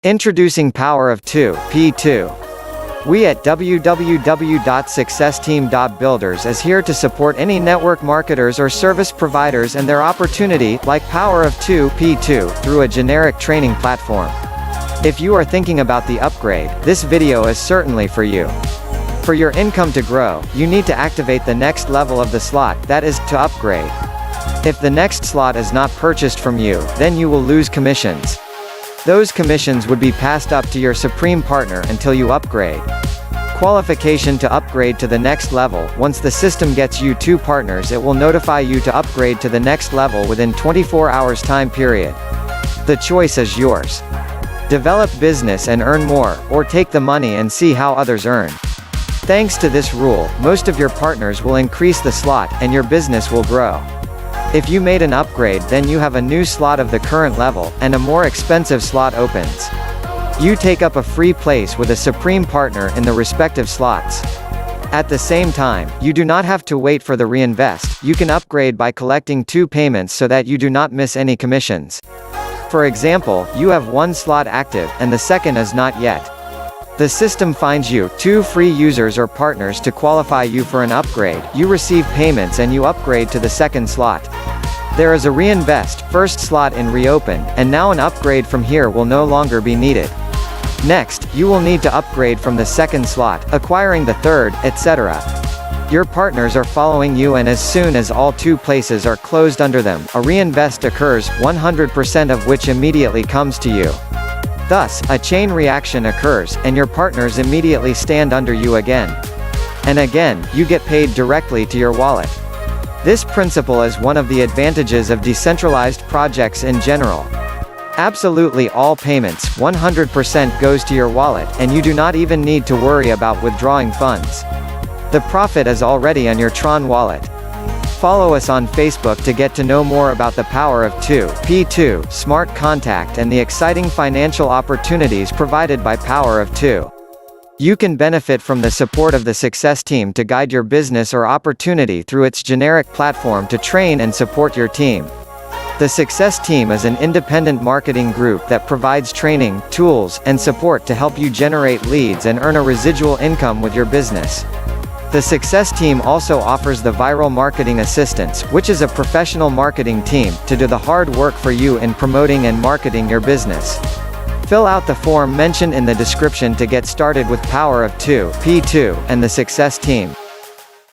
Introducing Power of 2, P2. We at www.successteam.builders is here to support any network marketers or service providers and their opportunity, like Power of 2, P2, through a generic training platform. If you are thinking about the upgrade, this video is certainly for you. For your income to grow, you need to activate the next level of the slot, that is, to upgrade. If the next slot is not purchased from you, then you will lose commissions. Those commissions would be passed up to your supreme partner until you upgrade. Qualification to upgrade to the next level. Once the system gets you 2 partners, it will notify you to upgrade to the next level within 24 hours time period. The choice is yours. Develop business and earn more, or take the money and see how others earn. Thanks to this rule, most of your partners will increase the slot, and your business will grow. If you made an upgrade, then you have a new slot of the current level, and a more expensive slot opens. You take up a free place with a supreme partner in the respective slots. At the same time, you do not have to wait for the reinvest. You can upgrade by collecting 2 payments so that you do not miss any commissions. For example, you have 1 slot active, and the second is not yet. The system finds you 2 free users or partners to qualify you for an upgrade. You receive payments and you upgrade to the second slot. There is a reinvest, first slot in reopen, and now an upgrade from here will no longer be needed. Next, you will need to upgrade from the second slot, acquiring the third, etc. Your partners are following you, and as soon as all 2 places are closed under them, a reinvest occurs, 100% of which immediately comes to you. Thus, a chain reaction occurs, and your partners immediately stand under you again. And again, you get paid directly to your wallet. This principle is one of the advantages of decentralized projects in general. Absolutely all payments, 100% goes to your wallet, and you do not even need to worry about withdrawing funds. The profit is already on your Tron wallet. Follow us on Facebook to get to know more about the Power of 2, P2, Smart Contract and the exciting financial opportunities provided by Power of 2. You can benefit from the support of the Success Team to guide your business or opportunity through its generic platform to train and support your team. The Success Team is an independent marketing group that provides training, tools, and support to help you generate leads and earn a residual income with your business. The Success Team also offers the Viral Marketing Assistance, which is a professional marketing team, to do the hard work for you in promoting and marketing your business. Fill out the form mentioned in the description to get started with Power of 2, P2, and the Success Team.